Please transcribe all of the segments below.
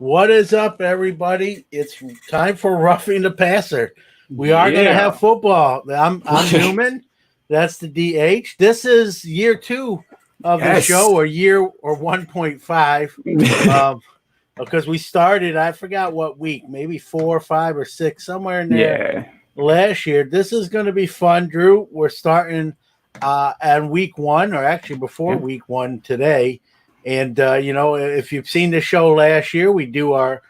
What is up, everybody? It's time for roughing the passer. We are going to have football. I'm Newman. That's the DH. This is year 2 of the show, or 1.5. Because we started, I forgot what week, maybe 4, 5, or 6, somewhere in there last year. This is going to be fun, Drew. We're starting on week 1, or actually before week 1 today. And, if you've seen the show last year, we do our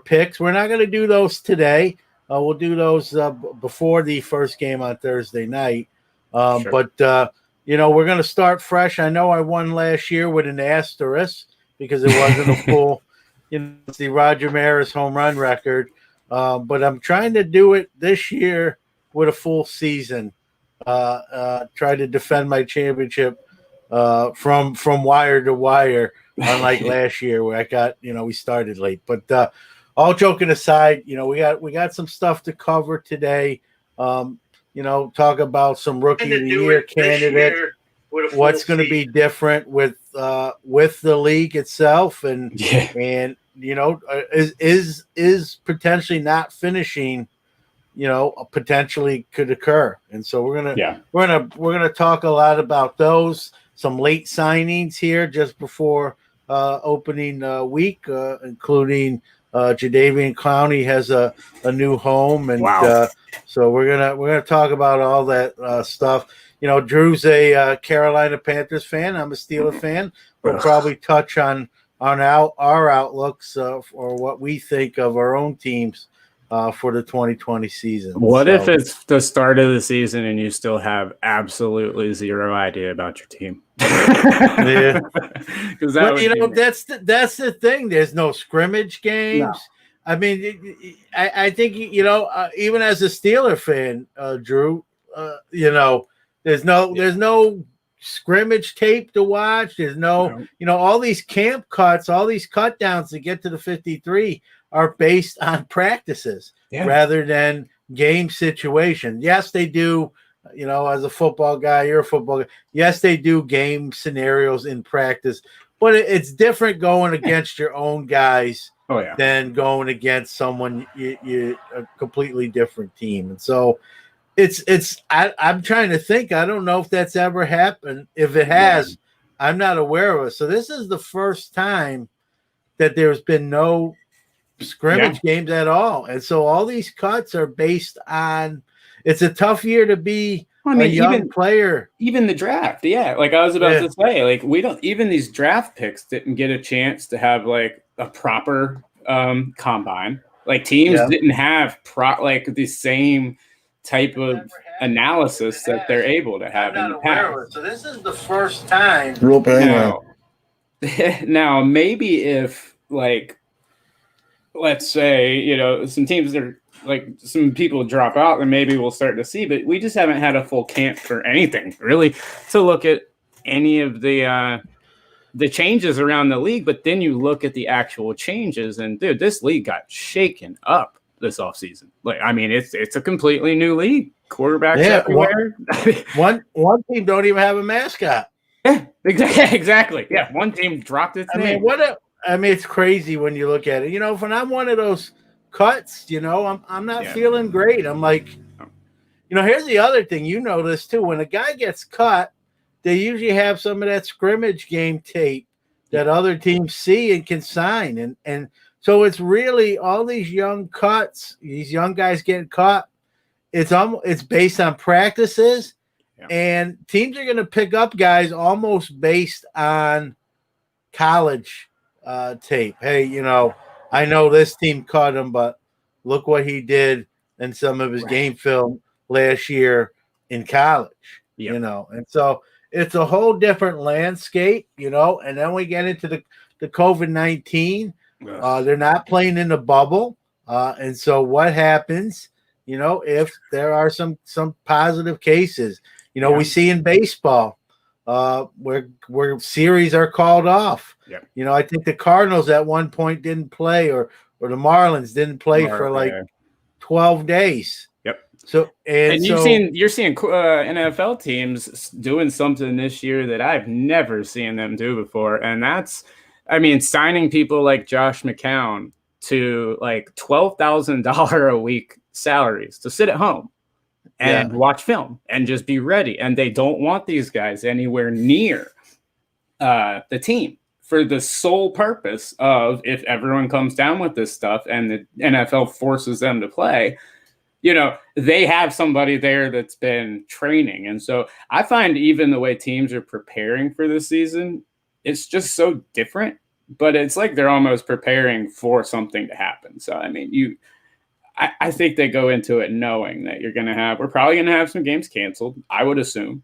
picks. We're not going to do those today. We'll do those before the first game on Thursday night. But, we're going to start fresh. I know I won last year with an asterisk because it wasn't a full, it's the Roger Maris home run record. But I'm trying to do it this year with a full season. Try to defend my championship from wire to wire, unlike last year where I got, we started late. But all joking aside, we got some stuff to cover today. Talk about some rookie of the year candidate, what's going to be different with the league itself, and is potentially not finishing, potentially could occur. And so we're gonna talk a lot about those. Some late signings here just before opening week, including Jadeveon Clowney has a new home, and so we're gonna talk about all that stuff. Drew's a Carolina Panthers fan. I'm a Steelers fan. We'll probably touch on our outlooks or what we think of our own teams for the 2020 season. What if it's the start of the season and you still have absolutely zero idea about your team? Yeah, because that's the thing. There's no scrimmage games. No. I mean, I think even as a Steeler fan, Drew, there's no scrimmage tape to watch. There's no, all these camp cuts, all these cut downs to get to the 53 are based on practices rather than game situation. Yes, they do. As a football guy, you're a football guy. Yes, they do game scenarios in practice, but it's different going against your own guys than going against someone you a completely different team. And so I'm trying to think. I don't know if that's ever happened. If it has, I'm not aware of it. So this is the first time that there's been no scrimmage games at all. And so all these cuts are based on. It's a tough year to be a young player. Even the draft, like I was about to say, like even these draft picks didn't get a chance to have like a proper combine. Like teams didn't have the same type of analysis that they're able to have in the past. So this is the first time. Real pain. Now maybe if let's say some teams are. Like some people drop out, and maybe we'll start to see, but we just haven't had a full camp for anything really to look at any of the changes around the league. But then you look at the actual changes, and dude, this league got shaken up this offseason. It's a completely new league. Quarterbacks everywhere. One team don't even have a mascot. Yeah, exactly. Yeah, one team dropped its name. It's crazy when you look at it. When I'm one of those cuts, I'm not feeling great. I'm like, here's the other thing. This too. When a guy gets cut, they usually have some of that scrimmage game tape that other teams see and can sign. And so it's really all these young cuts, these young guys getting cut. It's based on practices, and teams are going to pick up guys almost based on college tape. Hey, I know this team cut him, but look what he did in some of his game film last year in college, And so it's a whole different landscape, and then we get into the COVID-19. They're not playing in the bubble. And so what happens, if there are some positive cases, we see in baseball, where series are called off. I think the Cardinals at one point didn't play, or the Marlins didn't play for 12 days. So you're seeing NFL teams doing something this year that I've never seen them do before, and that's signing people like Josh McCown to like $12,000 a week salaries to sit at home and watch film and just be ready. And they don't want these guys anywhere near the team for the sole purpose of, if everyone comes down with this stuff and the NFL forces them to play, they have somebody there that's been training. And so I find even the way teams are preparing for this season, it's just so different, but it's like they're almost preparing for something to happen. So, I mean, I think they go into it knowing that we're probably going to have some games canceled. I would assume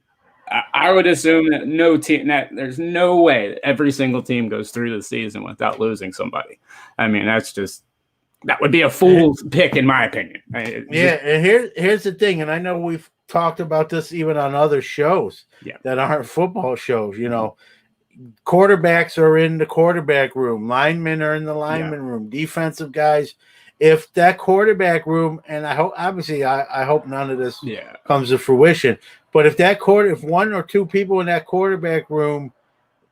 that there's no way that every single team goes through the season without losing somebody. I mean, that would be a fool's pick, in my opinion. And here's the thing, and I know we've talked about this even on other shows that aren't football shows. Quarterbacks are in the quarterback room, linemen are in the lineman room, defensive guys. If that quarterback room, and I hope none of this comes to fruition, but if one or two people in that quarterback room,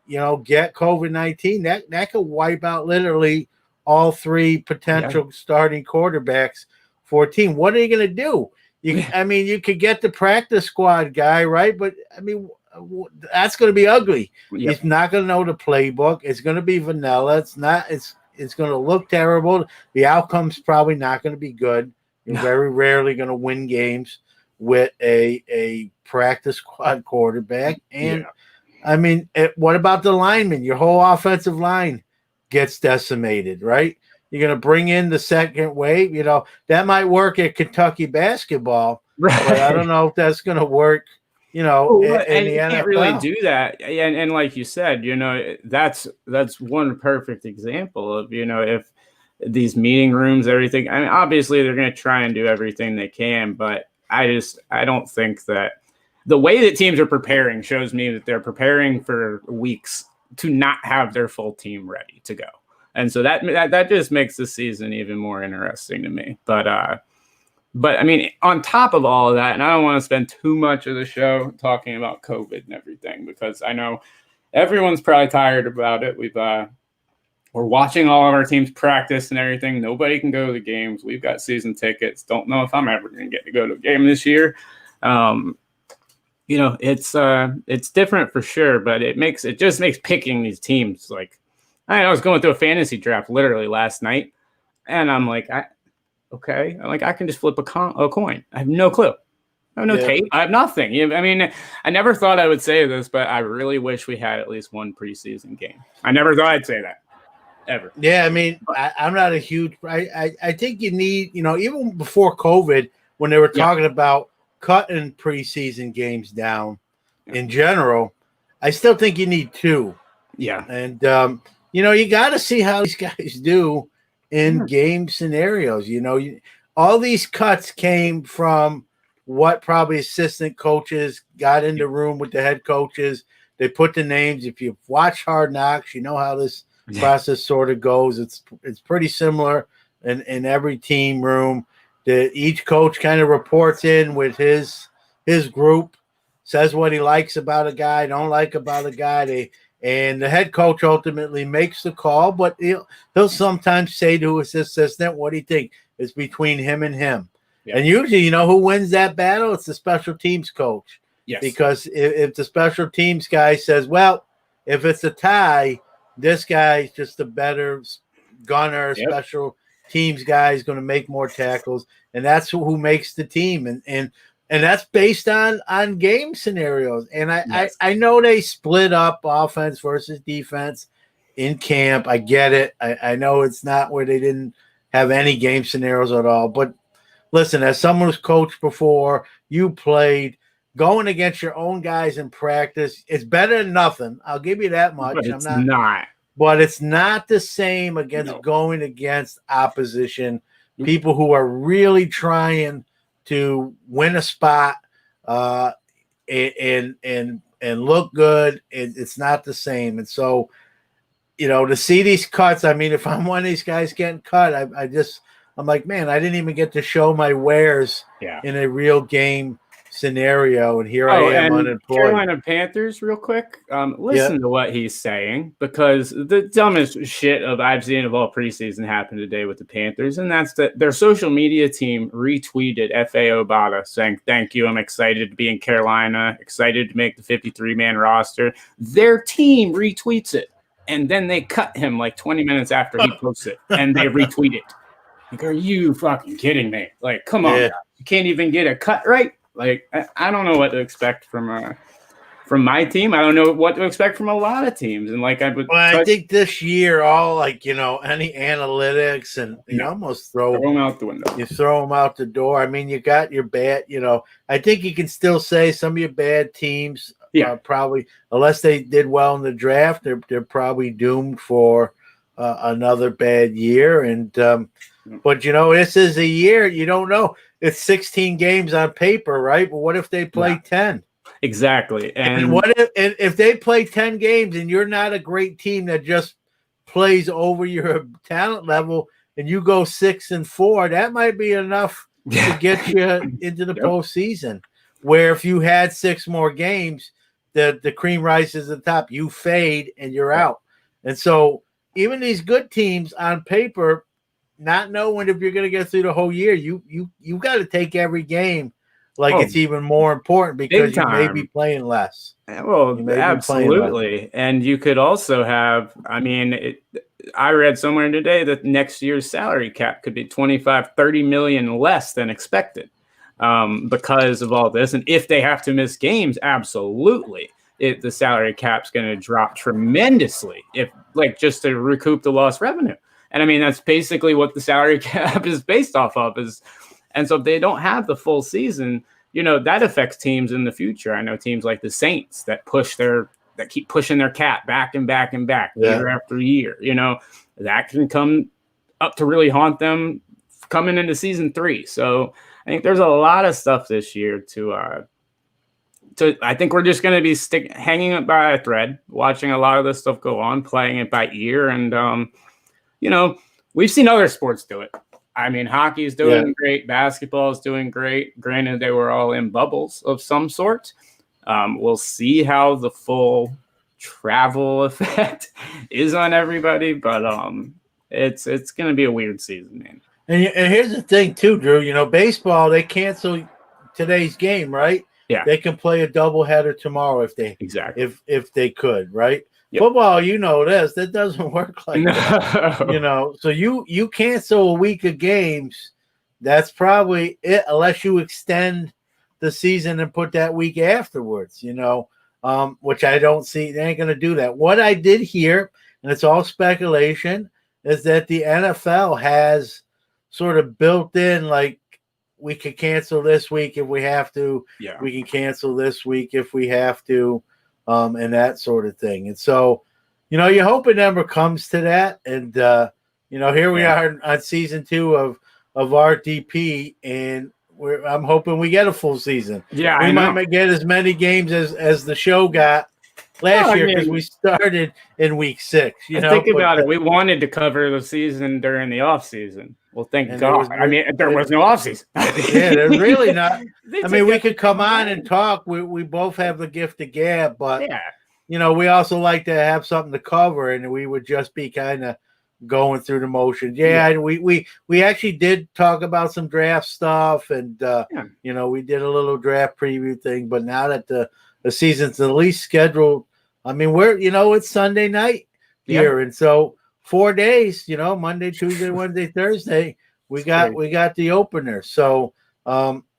get COVID-19, that could wipe out literally all three potential starting quarterbacks for a team. What are you going to do? You could get the practice squad guy, right? But I mean, that's going to be ugly. He's not going to know the playbook. It's going to be vanilla. It's going to look terrible. The outcome's probably not going to be good. You're very rarely going to win games with a practice squad quarterback. And I mean, what about the linemen? Your whole offensive line gets decimated, right? You're going to bring in the second wave. That might work at Kentucky basketball, right? But I don't know if that's going to work. In the NFL. Can't really do that. And like you said, that's one perfect example of, if these meeting rooms, everything. I mean, obviously they're going to try and do everything they can, but I don't think that the way that teams are preparing shows me that they're preparing for weeks to not have their full team ready to go. And so that just makes the season even more interesting to me. But I mean, on top of all of that, and I don't want to spend too much of the show talking about COVID and everything, because I know everyone's probably tired about it. We're watching all of our teams practice and everything. Nobody can go to the games. We've got season tickets. Don't know if I'm ever going to get to go to a game this year. It's different for sure, but it just makes picking these teams like, I was going through a fantasy draft literally last night, and I'm like, I can just flip a coin. I have no clue. I have no tape. I have nothing. I mean, I never thought I would say this, but I really wish we had at least one preseason game. I never thought I'd say that, ever. Yeah, I mean, I'm not a huge – I think you need – even before COVID, when they were talking about cutting preseason games down in general, I still think you need two. Yeah. And, you got to see how these guys do in game scenarios. All these cuts came from what probably assistant coaches got in the room with the head coaches. They put the names. If you watch Hard Knocks, you know how this process sort of goes. It's pretty similar in every team room. Each coach kind of reports in with his group, says what he likes about a guy, don't like about a guy. And the head coach ultimately makes the call, but he'll sometimes say to his assistant, what do you think? It's between him and him. Yeah. And usually, who wins that battle? It's the special teams coach. Yes. Because if the special teams guy says, well, if it's a tie, this guy's just a better gunner, special teams guy is going to make more tackles. And that's who makes the team. And that's based on game scenarios. And I know they split up offense versus defense in camp. I get it. I know it's not where they didn't have any game scenarios at all. But listen, as someone who's coached before, you played, going against your own guys in practice, it's better than nothing. I'll give you that much. But it's not. But it's not the same against going against opposition, people who are really trying to win a spot and look good. It's not the same. And so, to see these cuts, I mean, if I'm one of these guys getting cut, I'm like, man, I didn't even get to show my wares in a real game scenario, and here Oh, I am and unemployed. Carolina Panthers, real quick. Listen to what he's saying, because the dumbest shit I've seen of all preseason happened today with the Panthers, and that's that their social media team retweeted F.A. Obata saying, "Thank you, I'm excited to be in Carolina, excited to make the 53-man roster." Their team retweets it, and then they cut him like 20 minutes after he posts it, and they retweet it. Like, are you fucking kidding me? Like, come on, guys. You can't even get a cut right? Like, I don't know what to expect from my team. I don't know what to expect from a lot of teams. And like I think this year, all any analytics, and you almost throw them out the window. You throw them out the door. I mean, you got your bad. I think you can still say some of your bad teams. Probably, unless they did well in the draft, they're probably doomed for another bad year. And but this is a year you don't know. It's 16 games on paper, right? But what if they play 10? Exactly. And what if they play 10 games and you're not a great team that just plays over your talent level and you go 6-4? That might be enough to get you into the postseason. Where if you had 6 more games, the cream rises to the top, you fade and you're out. And so even these good teams on paper, not knowing if you're going to get through the whole year, you got to take every game like it's even more important because you may be playing less. Well, absolutely. And you could also have, I read somewhere today that next year's salary cap could be 25-30 million less than expected because of all this. And if they have to miss games, absolutely, the salary cap's going to drop tremendously just to recoup the lost revenue. And that's basically what the salary cap is based off of. And so if they don't have the full season, that affects teams in the future. I know teams like the Saints that keep pushing their cap back and back and back year after year. That can come up to really haunt them coming into season 3. So I think there's a lot of stuff this year to I think we're just going to be hanging it by a thread, watching a lot of this stuff go on, playing it by ear. And, we've seen other sports do it. Hockey is doing great. Basketball is doing great. Granted, they were all in bubbles of some sort. We'll see how the full travel effect is on everybody, but it's going to be a weird season, man. And here's the thing, too, Drew. Baseball, they cancel today's game, right? Yeah. They can play a doubleheader tomorrow if they could, right? Yep. Football, that doesn't work like that. So you cancel a week of games, that's probably it, unless you extend the season and put that week afterwards, which I don't see. They ain't going to do that. What I did hear, and it's all speculation, is that the NFL has sort of built in, like, we could cancel this week if we have to. Yeah. We can cancel this week if we have to. And that sort of thing. And so, you hope it never comes to that. And, here we are on season 2 of RDP, and I'm hoping we get a full season. Yeah, we might get as many games as the show got last year because we started in week 6. Think about it. We wanted to cover the season during the off season. Well, thank God. There was no offseason. There's really not. We could come on and talk. We both have the gift of gab, but we also like to have something to cover, and we would just be kind of going through the motions. We actually did talk about some draft stuff, and we did a little draft preview thing. But now that the season's at least scheduled, we're it's Sunday night here, and so 4 days, Monday, Tuesday, Wednesday, Thursday, we got the opener. So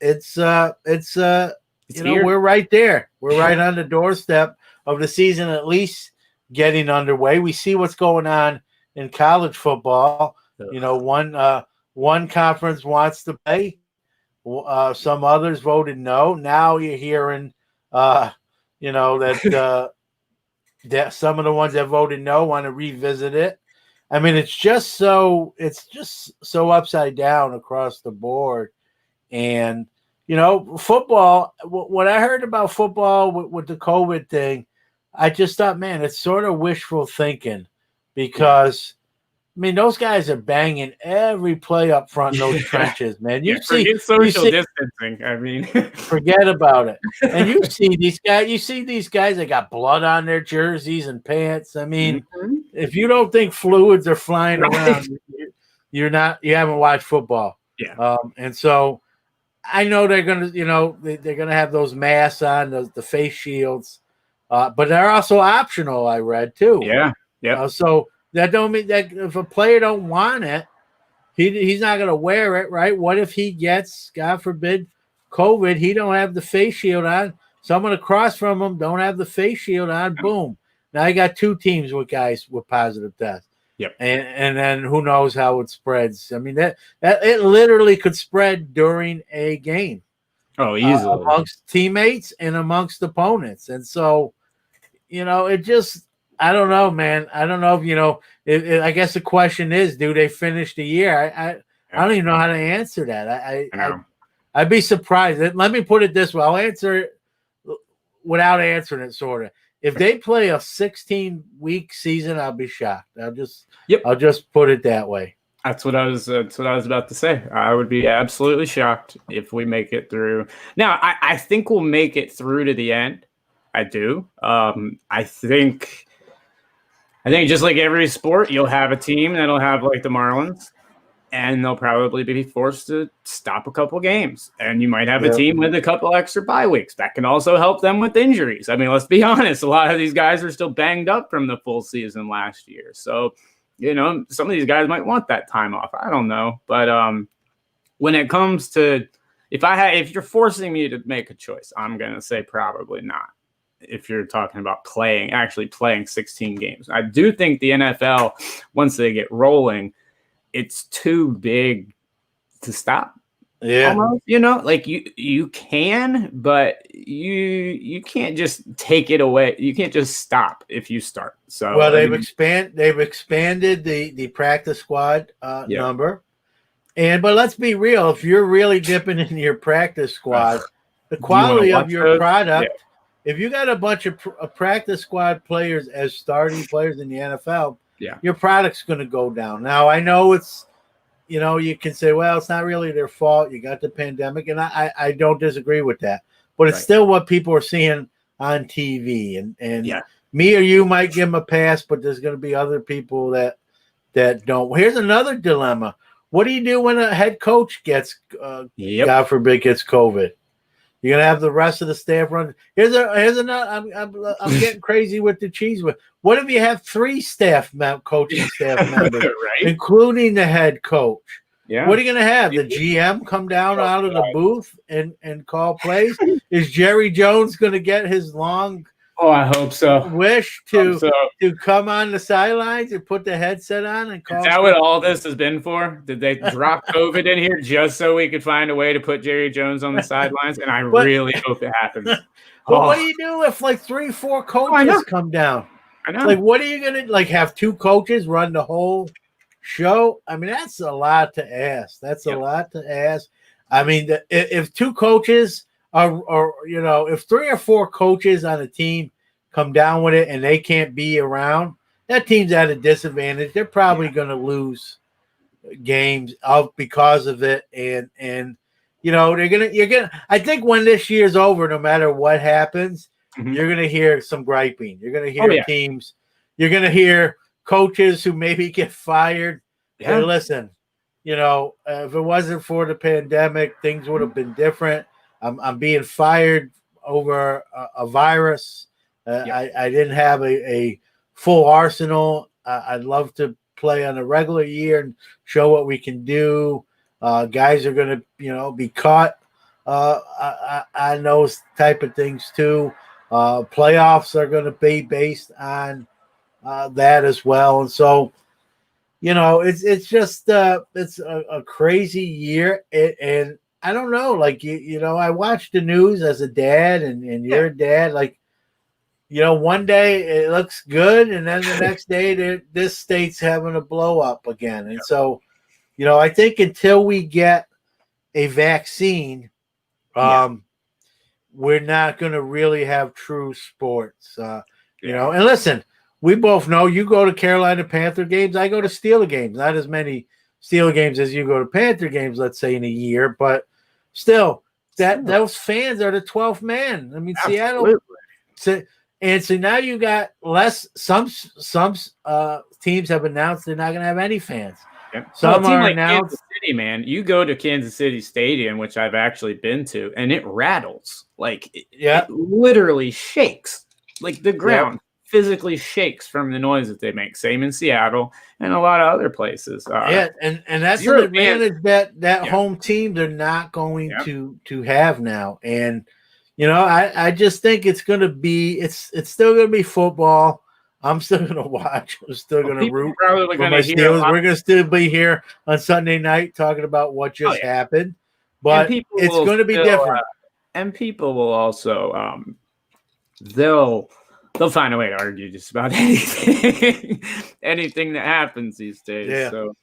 it's we're right there. We're right on the doorstep of the season, at least getting underway. We see what's going on in college football. One conference wants to play. Some others voted no. Now you're hearing that that some of the ones that voted no want to revisit it. It's just so upside down across the board. And, football, what I heard about football with the COVID thing, I just thought, man, it's sort of wishful thinking because, I mean, those guys are banging every play up front in those trenches, man. Forget social distancing. I mean, forget about it. And you see these guys that got blood on their jerseys and pants. I mean, if you don't think fluids are flying around, you haven't watched football. Yeah. And so I know they're gonna, they're gonna have those masks on, the face shields, but they're also optional. I read too. Yeah. So that don't mean that if a player don't want it, he's not gonna wear it, right? What if he gets, God forbid, COVID? He don't have the face shield on. Someone across from him don't have the face shield on. Boom! Now you got two teams with guys with positive tests. Yep. And then who knows how it spreads? I mean that it literally could spread during a game. Oh, easily amongst teammates and amongst opponents, and so it just. I don't know, man. I don't know if I guess the question is, do they finish the year? I don't even know how to answer that. I'd be surprised. Let me put it this way. I'll answer it without answering it, sort of. If they play a 16-week season, I'll be shocked. I'll just put it that way. That's what I was about to say. I would be absolutely shocked if we make it through. Now, I think we'll make it through to the end. I do. I think just like every sport, you'll have a team that'll have like the Marlins, and they'll probably be forced to stop a couple games. And you might have a team with a couple extra bye weeks. That can also help them with injuries. I mean, let's be honest. A lot of these guys are still banged up from the full season last year. So, some of these guys might want that time off. I don't know. But when it comes to if you're forcing me to make a choice, I'm going to say probably not. If you're talking about actually playing 16 games. I do think the NFL, once they get rolling, it's too big to stop. Yeah. Almost, like you can, but you can't just take it away. You can't just stop if you start. So they've expanded the practice squad number. But let's be real, if you're really dipping into your practice squad, the quality of your product. Yeah. If you got a bunch of practice squad players as starting players in the NFL, your product's going to go down. Now, I know it's, you can say, well, it's not really their fault. You got the pandemic, and I don't disagree with that. But it's still what people are seeing on TV. And me or you might give them a pass, but there's going to be other people that don't. Here's another dilemma. What do you do when a head coach gets, God forbid, gets COVID? You're gonna have the rest of the staff run. Here's another. I'm getting crazy with the cheese. What if you have 3 coaching staff members, including the head coach? Yeah. What are you gonna have? The GM come down out of the booth and call plays? Is Jerry Jones gonna get his long? Oh, I hope so. Wish to come on the sidelines and put the headset on and call. Is that what all this has been for? Did they drop COVID in here just so we could find a way to put Jerry Jones on the sidelines? And I really hope it happens. But what do you do if like 3-4 coaches come down? I know. Like, what are you gonna have 2 coaches run the whole show? I mean, that's a lot to ask. That's a lot to ask. I mean, if 2 coaches. Or if 3 or 4 coaches on a team come down with it and they can't be around, that team's at a disadvantage. They're probably going to lose games because of it. And you're gonna. I think when this year's over, no matter what happens, you're going to hear some griping. You're going to hear teams. You're going to hear coaches who maybe get fired. Yeah. And listen, if it wasn't for the pandemic, things would have been different. I'm being fired over a virus. I didn't have a full arsenal. I'd love to play on a regular year and show what we can do. Guys are going to, be caught on those type of things too. Playoffs are going to be based on that as well. And so, it's just it's a crazy year. And I don't know, I watch the news as a dad and you're a dad, one day it looks good. And then the next day this state's having a blow up again. And so, I think until we get a vaccine, we're not going to really have true sports, and listen, we both know you go to Carolina Panther games. I go to Steeler games. Not as many Steeler games as you go to Panther games, let's say, in a year. But still, those fans are the 12th man. I mean, Absolutely. Seattle. And so now you got less. Some teams have announced they're not going to have any fans. Some are like announced. Kansas City, man. You go to Kansas City Stadium, which I've actually been to, and it rattles. Like it literally shakes. Like the ground physically shakes from the noise that they make. Same in Seattle and a lot of other places. And that's an advantage that home team they're not going to have now. And I just think it's going to be it's still going to be football. I'm still going to watch. I'm still going to root for my Steelers. We're going to still be here on Sunday night talking about what just happened. But it's going to be different. And people will also they'll find a way to argue just about anything, anything that happens these days. Yeah. So,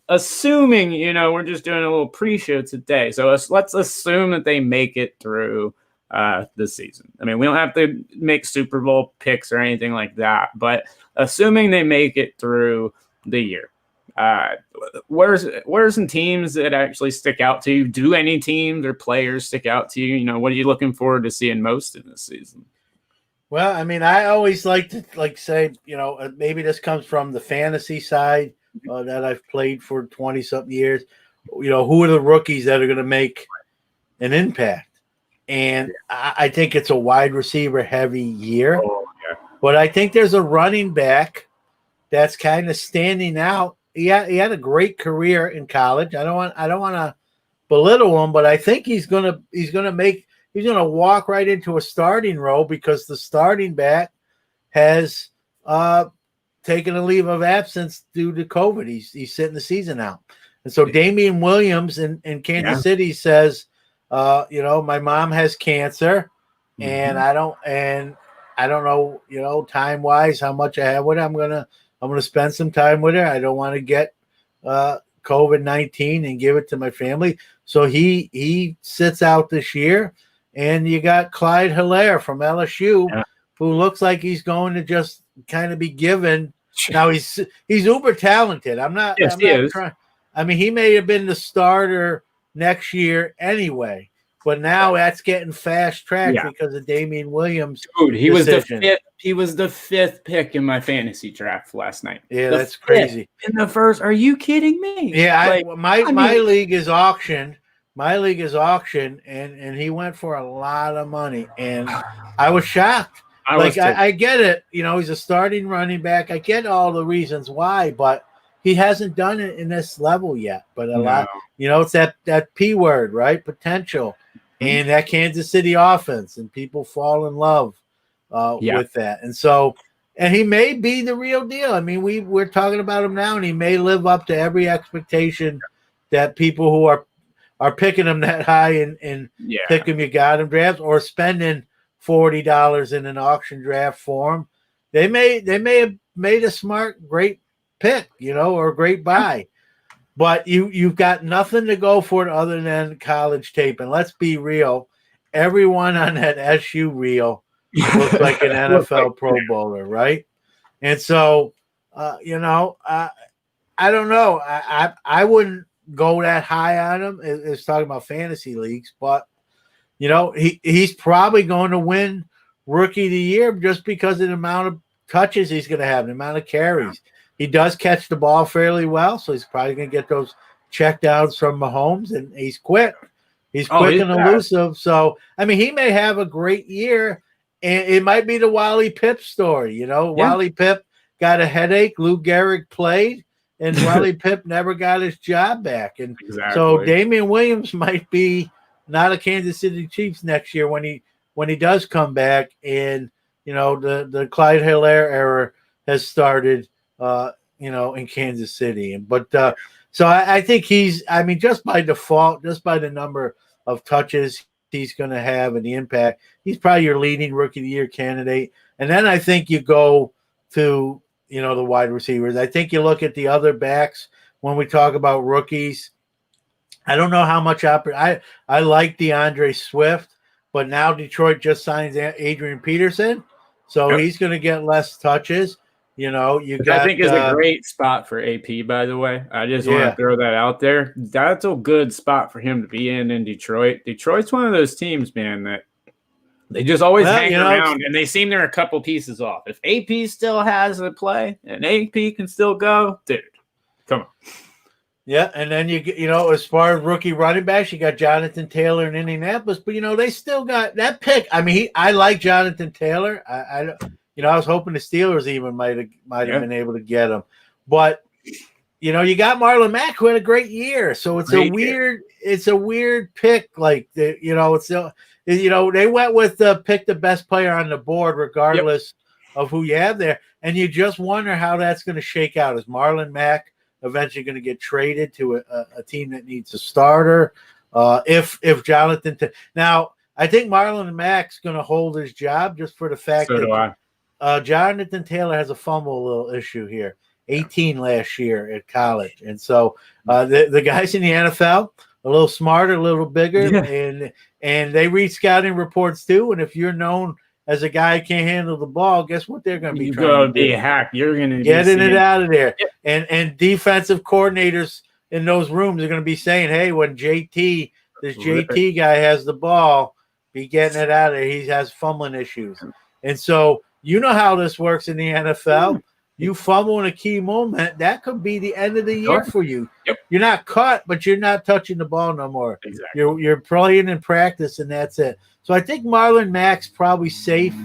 assuming, we're just doing a little pre-show today. So let's assume that they make it through the season. I mean, we don't have to make Super Bowl picks or anything like that, but assuming they make it through the year, where's some teams that actually stick out to you? Do any teams or players stick out to you? What are you looking forward to seeing most in this season? Well, I mean, I always like to say, maybe this comes from the fantasy side that I've played for 20-something years. Who are the rookies that are going to make an impact? And I think it's a wide receiver heavy year. Oh, yeah. But I think there's a running back that's kind of standing out. He had a great career in college. I don't want to belittle him, but I think he's gonna walk right into a starting role because the starting back has taken a leave of absence due to COVID. He's sitting the season out. And so Damian Williams in Kansas City says, my mom has cancer and I don't know, time wise, how much I have with her. I'm going to spend some time with her. I don't want to get COVID-19 and give it to my family. So he sits out this year. And you got Clyde Hilaire from LSU, who looks like he's going to just kind of be given. Now he's uber talented. I'm not trying. I mean, he may have been the starter next year anyway, but now that's getting fast tracked because of Damian Williams. Dude, he was the fifth pick in my fantasy draft last night. Yeah, that's crazy. In the first, are you kidding me? Yeah, my league is auctioned. My league is auction, and he went for a lot of money, and I was shocked. I get it. He's a starting running back. I get all the reasons why, but he hasn't done it in this level yet. But a lot, it's that P word, right? Potential, and that Kansas City offense, and people fall in love with that. And so, and he may be the real deal. I mean, we're talking about him now, and he may live up to every expectation that people who are picking him that high and pick him, you got him drafts, or spending $40 in an auction draft for him. They may have made a smart, great pick, or a great buy. But you've got nothing to go for it other than college tape. And let's be real, everyone on that SU reel looks like an NFL Pro Bowler, right? And so, I don't know. I wouldn't go that high on him. It's talking about fantasy leagues, but he's probably going to win Rookie of the Year just because of the amount of touches he's going to have, the amount of carries. He does catch the ball fairly well, so he's probably going to get those checkdowns from Mahomes, and he's quick. He's quick and elusive. So, I mean, he may have a great year, and it might be the Wally Pipp story. Wally Pipp got a headache. Lou Gehrig played. And Wally Pipp never got his job back. And so Damian Williams might be not a Kansas City Chiefs next year when he does come back. And, the Clyde Hilaire era has started, in Kansas City. But so I think just by default, just by the number of touches he's going to have and the impact, he's probably your leading Rookie of the Year candidate. And then I think you go to the wide receivers. I think you look at the other backs when we talk about rookies. I don't know how much I like DeAndre Swift, but now Detroit just signs Adrian Peterson. so he's going to get less touches. You know, you got. I think is a great spot for AP. By the way, I just want to throw that out there. That's a good spot for him to be in Detroit. Detroit's one of those teams, man, that they just always hang around, and they seem they're a couple pieces off. If AP still has a play and AP can still go, dude, come on. Yeah, and then you know, as far as rookie running backs, you got Jonathan Taylor in Indianapolis, but you know they still got that pick. I mean, I like Jonathan Taylor. I was hoping the Steelers even might have been able to get him, but you know, you got Marlon Mack who had a great year, so it's a weird pick. Like you know, they went with pick the best player on the board regardless of who you have there, and you just wonder how that's going to shake out. Is Marlon Mack eventually going to get traded to a team that needs a starter? If Jonathan now, I think Marlon Mack's going to hold his job just for the fact Jonathan Taylor has a fumble little issue here. 18 last year at college, and so the guys in the NFL a little smarter, a little bigger, and they read scouting reports too. And if you're known as a guy who can't handle the ball, guess what they're going to be trying to do? Hacked. You're going to getting it out of there. Yep. And defensive coordinators in those rooms are going to be saying, "Hey, when this JT guy has the ball, be getting it out of there. He has fumbling issues." And so you know how this works in the NFL. You fumble in a key moment, that could be the end of the year for you. Yep. You're not cut, but you're not touching the ball no more. Exactly. You're playing in practice, and that's it. So I think Marlon Mack's probably safe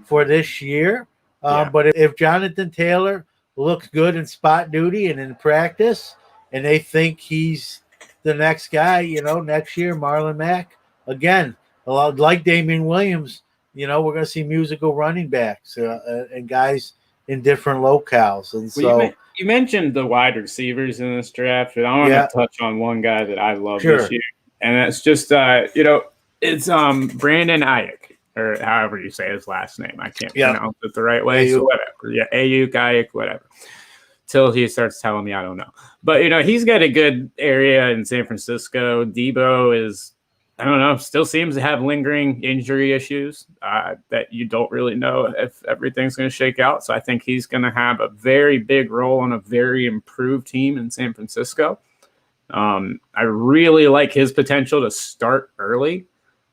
for this year. But if Jonathan Taylor looks good in spot duty and in practice, and they think he's the next guy, you know, next year, Marlon Mack, again, a lot like Damian Williams, you know, we're going to see musical running backs and guys in different locales. And so you mentioned the wide receivers in this draft, and I want to touch on one guy that I love this year, and that's just it's Brandon Ayuk, or however you say his last name. I can't pronounce it the right way. So whatever. Yeah, Ayuk, whatever. Till he starts telling me I don't know. But you know, he's got a good area in San Francisco. Debo is, I don't know, still seems to have lingering injury issues that you don't really know if everything's going to shake out. So I think he's going to have a very big role on a very improved team in San Francisco. I really like his potential to start early.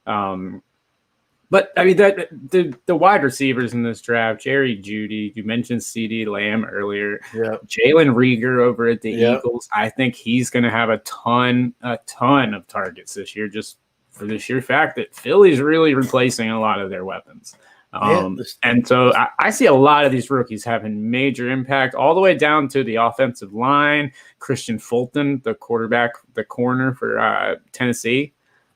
But I mean, the wide receivers in this draft, Jerry Jeudy, you mentioned CeeDee Lamb earlier, Jalen Reagor over at the Eagles. I think he's going to have a ton of targets this year, just for the sheer fact that Philly's really replacing a lot of their weapons. And so I see a lot of these rookies having major impact all the way down to the offensive line. Christian Fulton, the corner for Tennessee,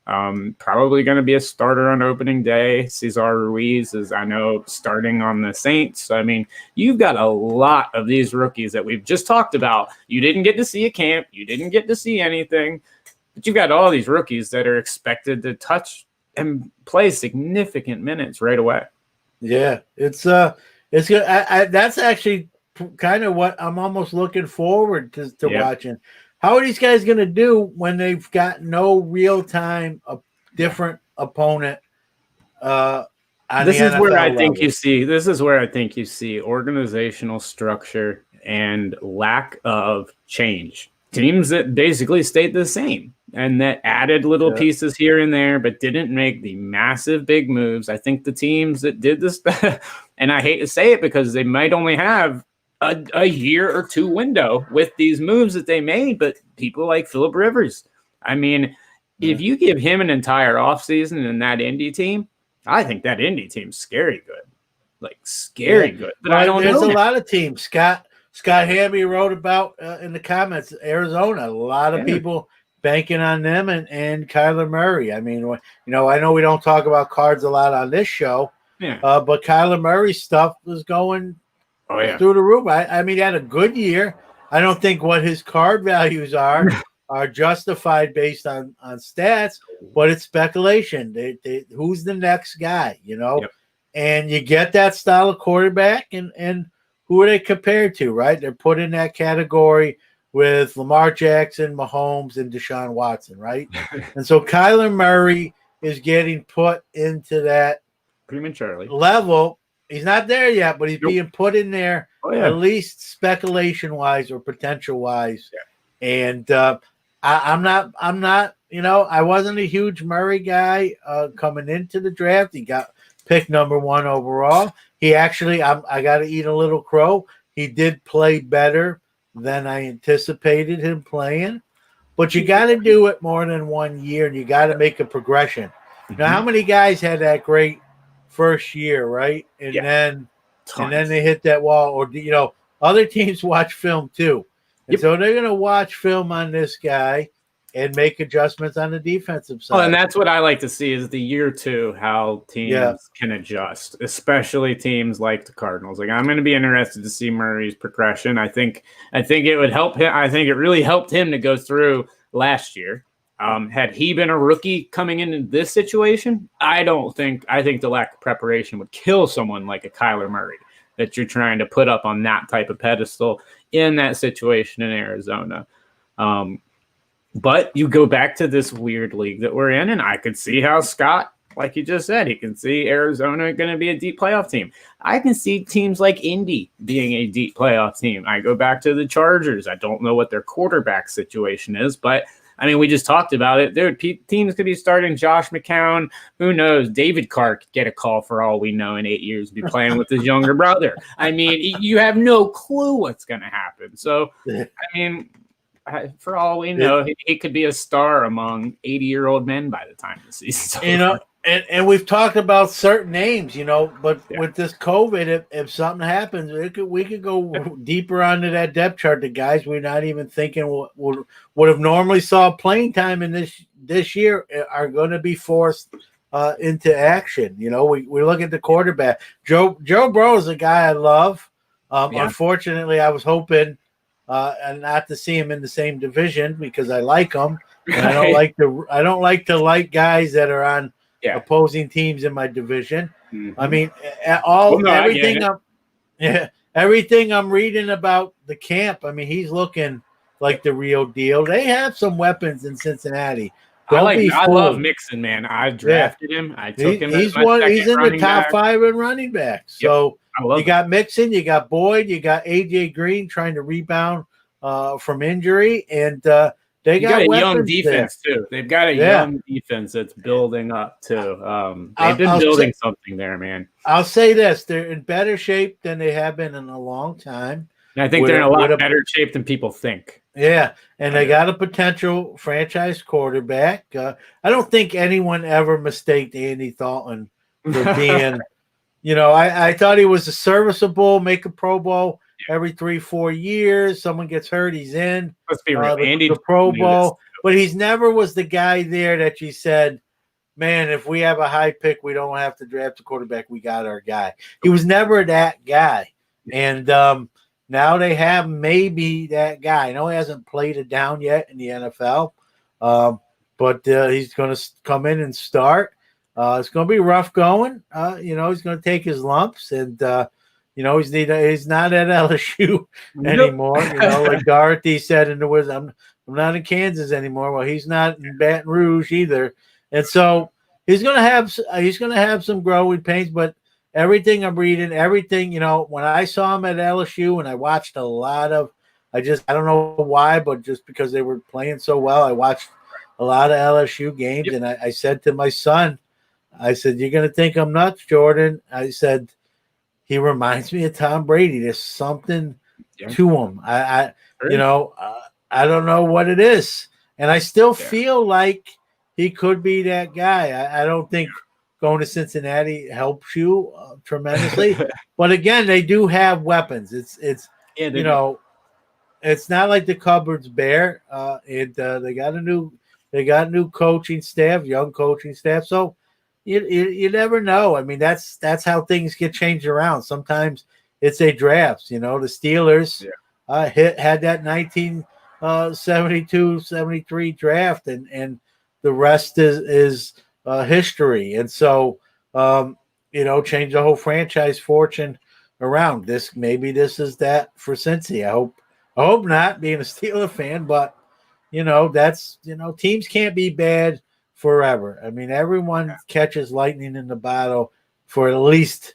probably going to be a starter on opening day. Cesar Ruiz is, I know, starting on the Saints. I mean, you've got a lot of these rookies that we've just talked about. You didn't get to see a camp. You didn't get to see anything. But you've got all these rookies that are expected to touch and play significant minutes right away. Yeah, it's good. That's actually kind of what I'm almost looking forward to watching. How are these guys going to do when they've got no real time, a different opponent? This is where I think you see organizational structure and lack of change. Teams that basically stayed the same and that added little pieces here and there, but didn't make the massive big moves. I think the teams that did this, and I hate to say it because they might only have a year or two window with these moves that they made, but people like Phillip Rivers, I mean, if you give him an entire offseason in that Indy team, I think that Indy team's scary good. Good. But I don't know. There's a lot of teams. Scott Hamby wrote about in the comments, Arizona, a lot of people banking on them and Kyler Murray. I mean, I know we don't talk about cards a lot on this show, but Kyler Murray's stuff was going through the roof. I mean, he had a good year. I don't think what his card values are justified based on stats, but it's speculation. Who's the next guy, and you get that style of quarterback and who are they compared to, right? They're put in that category with Lamar Jackson, Mahomes, and Deshaun Watson, right? And so Kyler Murray is getting put into that prematurely level He's not there yet, but he's being put in there at least speculation wise or potential wise. Yeah. And I'm not. I wasn't a huge Murray guy coming into the draft. He got picked number 1 overall. He actually, I got to eat a little crow. He did play better than I anticipated him playing. But you got to do it more than 1 year, and you got to make a progression. Mm-hmm. Now, how many guys had that great first year, right? And then they hit that wall, or other teams watch film too. And so they're going to watch film on this guy and make adjustments on the defensive side. Oh, and that's what I like to see is the year 2, how teams can adjust, especially teams like the Cardinals. Like, I'm going to be interested to see Murray's progression. I think it would help him. I think it really helped him to go through last year. Had he been a rookie coming into this situation, I think the lack of preparation would kill someone like a Kyler Murray that you're trying to put up on that type of pedestal in that situation in Arizona. But you go back to this weird league that we're in, and I could see how Scott, like you just said, he can see Arizona going to be a deep playoff team. I can see teams like Indy being a deep playoff team. I go back to the Chargers. I don't know what their quarterback situation is, but I mean, we just talked about it. Dude, teams could be starting Josh McCown. Who knows? David Carr could get a call for all we know in 8 years, be playing with his younger brother. I mean, you have no clue what's going to happen. So, I mean, for all we know, he could be a star among 80-year-old men by the time the season's over. And we've talked about certain names, but with this COVID, if something happens, we could go deeper onto that depth chart. The guys we're not even thinking would have normally saw playing time in this year are going to be forced into action. We look at the quarterback. Joe Burrow is a guy I love. Unfortunately, I was hoping and not to see him in the same division because I like him. And I don't like to like guys that are on opposing teams in my division. Mm-hmm. I mean, everything I'm reading about the camp. I mean, he's looking like the real deal. They have some weapons in Cincinnati. I love Mixon, man. I drafted him. I took him. He's in the top 5 in running backs. So you got Mixon, you got Boyd, you got AJ Green trying to rebound from injury, and they got a young defense too. They've got a young defense that's building up too. They've been building something there, man. I'll say this: they're in better shape than they have been in a long time. And I think they're in a lot better shape than people think. Yeah, and they got a potential franchise quarterback. I don't think anyone ever mistaked Andy Dalton for being, I thought he was a serviceable, make a Pro Bowl every 3-4 years. Someone gets hurt, he's in. Let's be real, Andy, the Pro Bowl. But he's never was the guy there that you said, man, if we have a high pick, we don't have to draft a quarterback. We got our guy. He was never that guy. And now they have maybe that guy. I know he hasn't played it down yet in the NFL, but he's going to come in and start. It's going to be rough going. He's going to take his lumps, and he's not at LSU anymore. Like Dorothy said in the Wiz, I'm not in Kansas anymore. Well, he's not in Baton Rouge either, and so he's going to have some growing pains. But everything I'm reading, when I saw him at LSU, and I watched a lot of, I don't know why, but just because they were playing so well, I watched a lot of LSU games, and I said to my son, I said, "You're going to think I'm nuts, Jordan." I said, he reminds me of Tom Brady. There's something to him. I don't know what it is, and I still feel like he could be that guy. I don't think going to Cincinnati helps you tremendously, but again, they do have weapons. It's not like the cupboard's bare. They got new coaching staff, young coaching staff. So. You never know. I mean, that's how things get changed around. Sometimes it's a draft. The Steelers had that 1972-73 draft, and the rest is history. And so, change the whole franchise fortune around. This is that for Cincy. I hope not, being a Steeler fan, but teams can't be bad forever. I mean, everyone catches lightning in the bottle for at least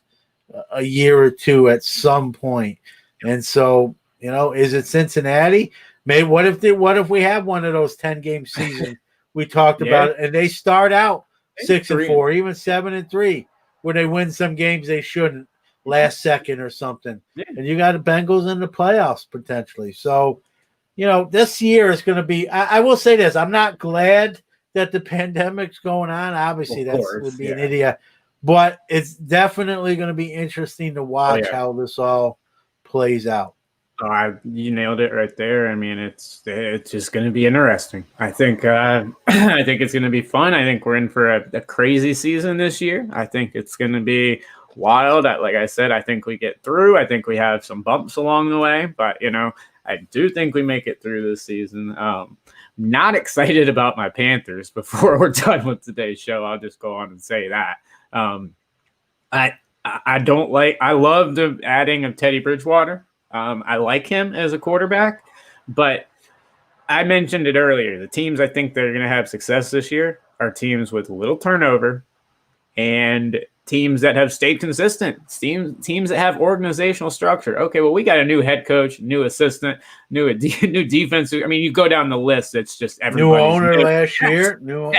a year or two at some point. And so, is it Cincinnati? Maybe what if we have one of those 10-game seasons we talked about, and they start out 6-4, even 7-3, where they win some games they shouldn't last second or something. Yeah. And you got the Bengals in the playoffs potentially. So, this year is going to be, I will say this, I'm not glad that the pandemic's going on. Obviously, that would be an idiot. But it's definitely going to be interesting to watch how this all plays out. Oh, you nailed it right there. I mean, it's just going to be interesting. I think I think it's going to be fun. I think we're in for a crazy season this year. I think it's going to be wild. Like I said, I think we get through. I think we have some bumps along the way, but I do think we make it through this season. Not excited about my Panthers before we're done with today's show. I'll just go on and say that. I don't like. I love the adding of Teddy Bridgewater. I like him as a quarterback, but I mentioned it earlier. The teams I think that are going to have success this year are teams with little turnover and teams that have stayed consistent, teams that have organizational structure. Okay, well, we got a new head coach, new assistant, new defense. I mean, you go down the list. It's just everybody. New owner last year. New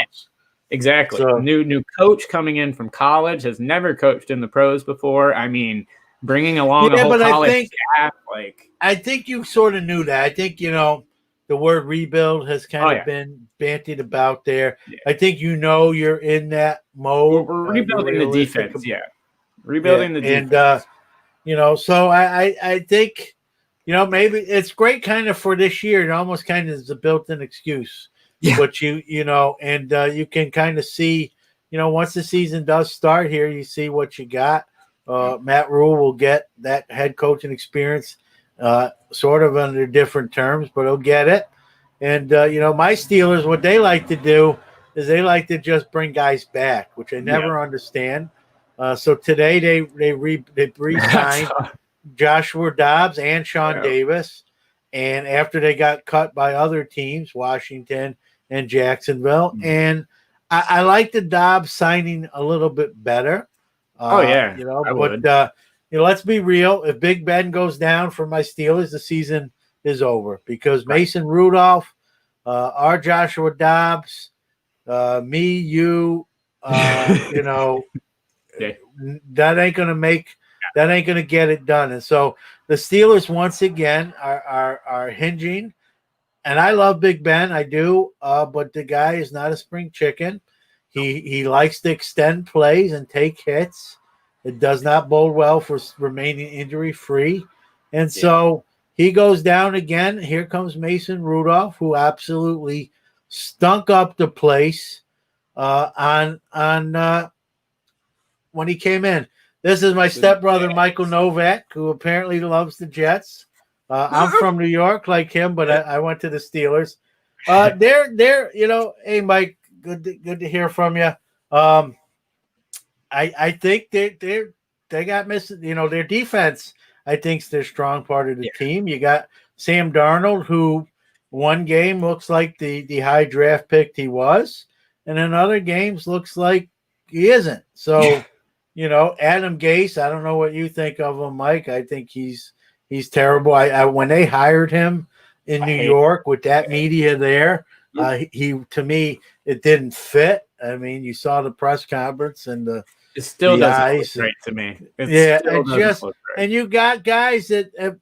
exactly. So, new coach coming in from college, has never coached in the pros before. I mean, bringing along a whole college staff. I think you sort of knew that. I think the word rebuild has kind of been bantied about there. Yeah. I think you're in that mode. We're rebuilding the defense, rebuilding the defense. And so I think maybe it's great kind of for this year. It almost kind of is a built-in excuse. Yeah. But you can kind of see once the season does start here, you see what you got. Matt Rule will get that head coaching experience sort of under different terms, but he'll get it. And, my Steelers, what they like to do is they like to just bring guys back, which I never understand. So today they re-signed Joshua Dobbs and Sean Davis. And after they got cut by other teams, Washington and Jacksonville. Mm-hmm. And I like the Dobbs signing a little bit better. Let's be real. If Big Ben goes down for my Steelers, the season is over because Mason Rudolph, our Joshua Dobbs, me, you, that ain't gonna get it done. And so the Steelers once again are hinging. And I love Big Ben, I do, but the guy is not a spring chicken. He likes to extend plays and take hits. It does not bode well for remaining injury-free. And so he goes down again. Here comes Mason Rudolph, who absolutely stunk up the place on when he came in. This is my stepbrother, Michael Novak, who apparently loves the Jets. I'm from New York like him, but I went to the Steelers. They're hey, Mike, good to hear from you. I think they got missing, their defense, I think, is their strong part of the team. You got Sam Darnold, who one game looks like the high draft pick he was, and in other games looks like he isn't. So, Adam Gase, I don't know what you think of him, Mike. I think he's terrible. I when they hired him in New York with that media there, to me, it didn't fit. I mean, you saw the press conference and it still doesn't look great to me. And you got guys that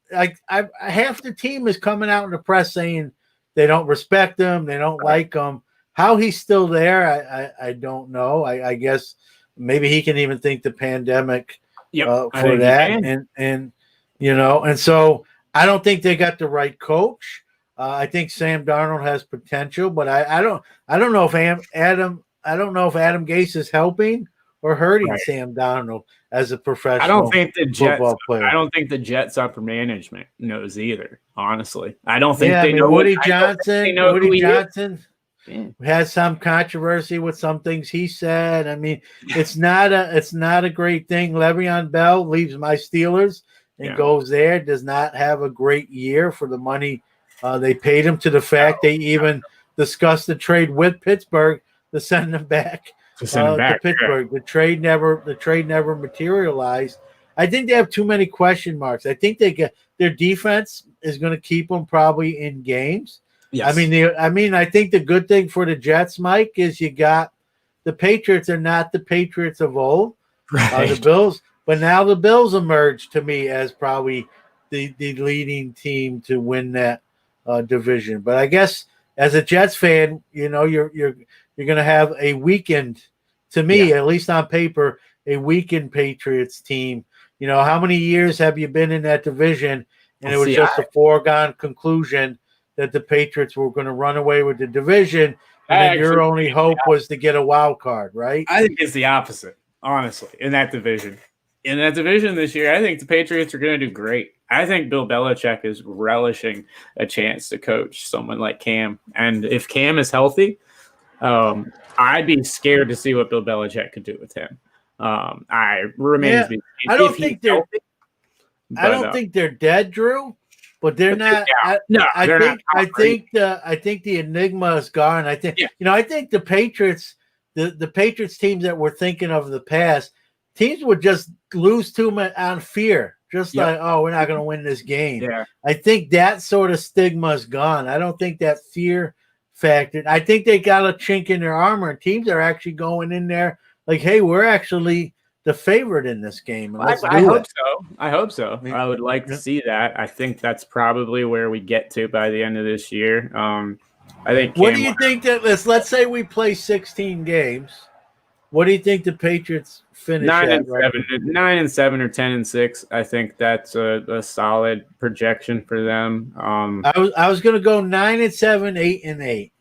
half the team is coming out in the press saying they don't respect him, they don't like him. How he's still there, I don't know. I guess maybe he can even thank the pandemic for that, and so I don't think they got the right coach. I think Sam Darnold has potential, but I don't know if Adam Gase is helping or hurting Sam Darnold as a professional. I don't think the football player. I don't think the Jets upper management knows either. Honestly, I don't think they know. Woody Johnson has some controversy with some things he said. I mean, it's not a great thing. Le'Veon Bell leaves my Steelers and goes there. Does not have a great year for the money they paid him. To the fact they even discussed the trade with Pittsburgh to send him back. To Pittsburgh. The trade never materialized. I think they have too many question marks. I think their defense is going to keep them probably in games. Yes. I think the good thing for the Jets, Mike, is you got the Patriots are not the Patriots of old. Right. The Bills, but now the Bills emerge to me as probably the leading team to win that division. But I guess as a Jets fan, you're going to have a weakened, to me, at least on paper, a weakened Patriots team. How many years have you been in that division? And it was just a foregone conclusion that the Patriots were going to run away with the division, and then your only hope was to get a wild card, right? I think it's the opposite, honestly, in that division. In that division this year, I think the Patriots are going to do great. I think Bill Belichick is relishing a chance to coach someone like Cam. And if Cam is healthy, I'd be scared to see what Bill Belichick could do with him. I don't think they're dead, Drew, but they're not. I think the enigma is gone. I think I think the Patriots, the Patriots teams that we're thinking of in the past, teams would just lose to them on fear, just like, oh, we're not going to win this game. Yeah. I think that sort of stigma is gone. I don't think that fear factor. I think they got a chink in their armor, and teams are actually going in there like, hey, we're actually the favorite in this game. And I hope so. I would like to see that. I think that's probably where we get to by the end of this year. I think. What do you think that let's say we play 16 games? What do you think the Patriots finish 9-7, 9-7 or 10-6? I think that's a solid projection for them. I was going to go 9-7, 8-8.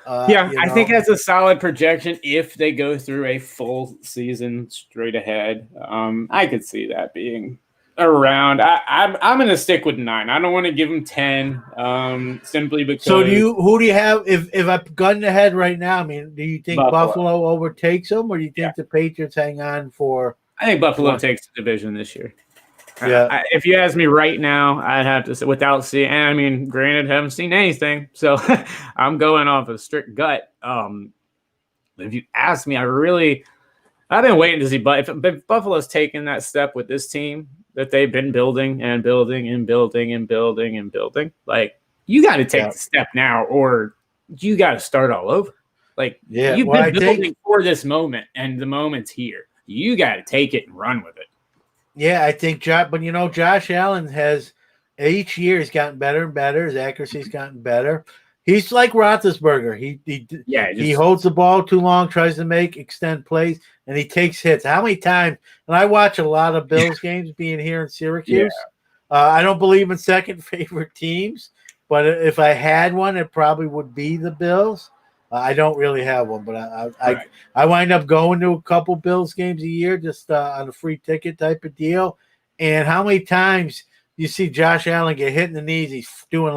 I think that's a solid projection if they go through a full season straight ahead. I could see that being around. I'm going to stick with 9. I don't want to give them 10 simply because. So who do you have if I've gotten ahead right now? I mean, do you think Buffalo overtakes them, or do you think the Patriots hang on for? I think Buffalo takes the division this year. Yeah. If you ask me right now, I'd have to say without seeing. And I mean, granted, haven't seen anything, so I'm going off a strict gut. If you ask me, I've been waiting to see. But if Buffalo's taken that step with this team that they've been building and building and building and building and building, like you got to take the step now, or you got to start all over. Like you've been building for this moment, and the moment's here. You got to take it and run with it. Yeah, I think Josh Allen has each year he's gotten better and better. His accuracy's gotten better. He's like Roethlisberger. He holds the ball too long, tries to extend plays, and he takes hits. How many times? And I watch a lot of Bills games being here in Syracuse. I don't believe in second favorite teams, but if I had one, it probably would be the Bills. I don't really have one, but I wind up going to a couple Bills games a year just on a free ticket type of deal. And how many times you see Josh Allen get hit in the knees? He's doing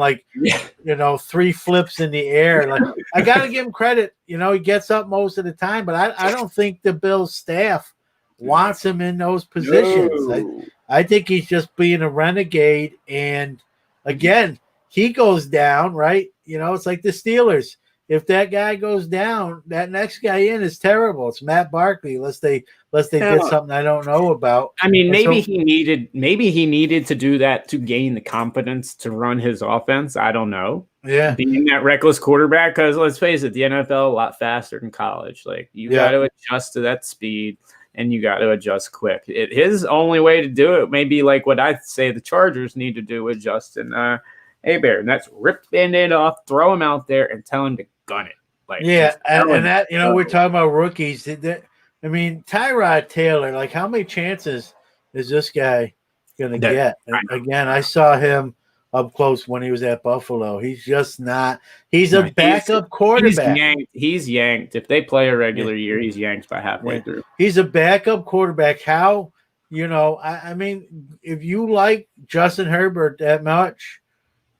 3 flips in the air. Like I got to give him credit. He gets up most of the time, but I don't think the Bills staff wants him in those positions. No. I think he's just being a renegade. And again, he goes down, right? It's like the Steelers. If that guy goes down, that next guy in is terrible. It's Matt Barkley, unless they did something I don't know about. I mean, maybe he needed to do that to gain the confidence to run his offense. I don't know. Yeah, being that reckless quarterback, because let's face it, the NFL a lot faster than college. Like you got to adjust to that speed, and you got to adjust quick. His only way to do it may be like what I say the Chargers need to do with Justin Herbert, and that's rip the Band-Aid off, throw him out there, and tell him to gun it. And that we're talking about rookies. I mean, Tyrod Taylor. Like, how many chances is this guy going to get? And again, I saw him up close when he was at Buffalo. He's just not. He's a backup quarterback. He's yanked. If they play a regular year, he's yanked by halfway through. He's a backup quarterback. How? I mean, if you like Justin Herbert that much,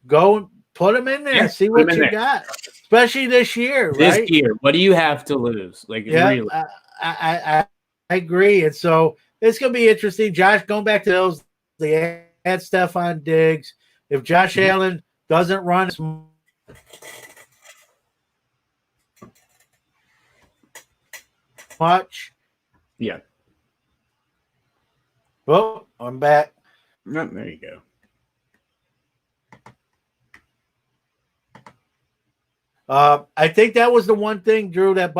go put him in there. Yeah, see what you got. Especially this year, right? This year, what do you have to lose? Really? I agree. And so it's going to be interesting. Josh, going back to those, they had Stephon Diggs. If Josh Allen doesn't run as much. Yeah. Oh, I'm back. Oh, there you go. I think that was the one thing, Drew, that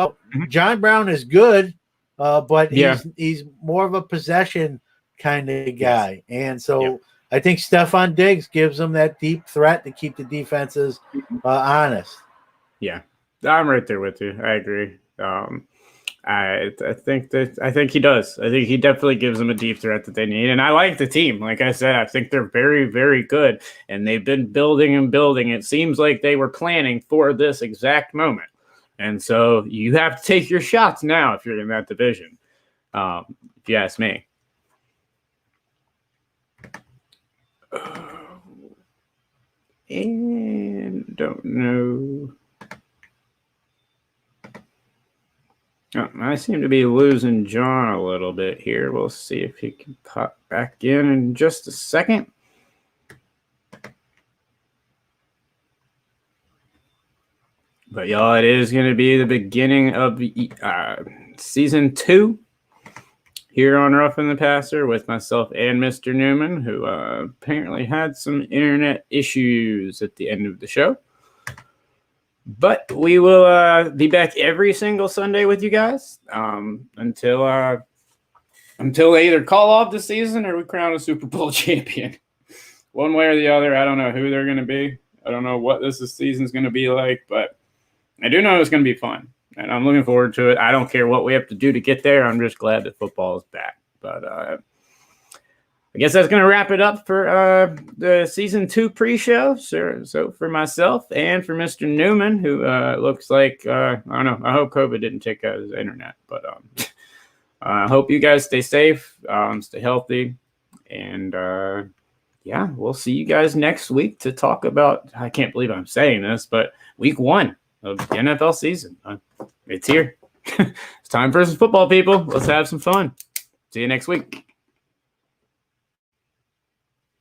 John Brown is good, but he's more of a possession kind of guy. And so I think Stephon Diggs gives him that deep threat to keep the defenses honest. Yeah, I'm right there with you. I agree. I think he does. I think he definitely gives them a deep threat that they need. And I like the team. Like I said, I think they're very, very good. And they've been building and building. It seems like they were planning for this exact moment. And so you have to take your shots now if you're in that division, if you ask me. And don't know. Oh, I seem to be losing John a little bit here. We'll see if he can pop back in just a second. But y'all, it is going to be the beginning of season 2 here on Roughing the Passer with myself and Mr. Newman, who apparently had some internet issues at the end of the show. But we will be back every single Sunday with you guys until they either call off the season or we crown a Super Bowl champion. One way or the other. I don't know who they're going to be. I don't know what this season's going to be like, but I do know it's going to be fun. And I'm looking forward to it. I don't care what we have to do to get there. I'm just glad that football is back. But I guess that's going to wrap it up for the season 2 pre-show. So for myself and for Mr. Newman, who looks like, I don't know, I hope COVID didn't take out his internet. But I hope you guys stay safe, stay healthy. And, we'll see you guys next week to talk about, I can't believe I'm saying this, but week 1 of the NFL season. It's here. It's time for some football, people. Let's have some fun. See you next week.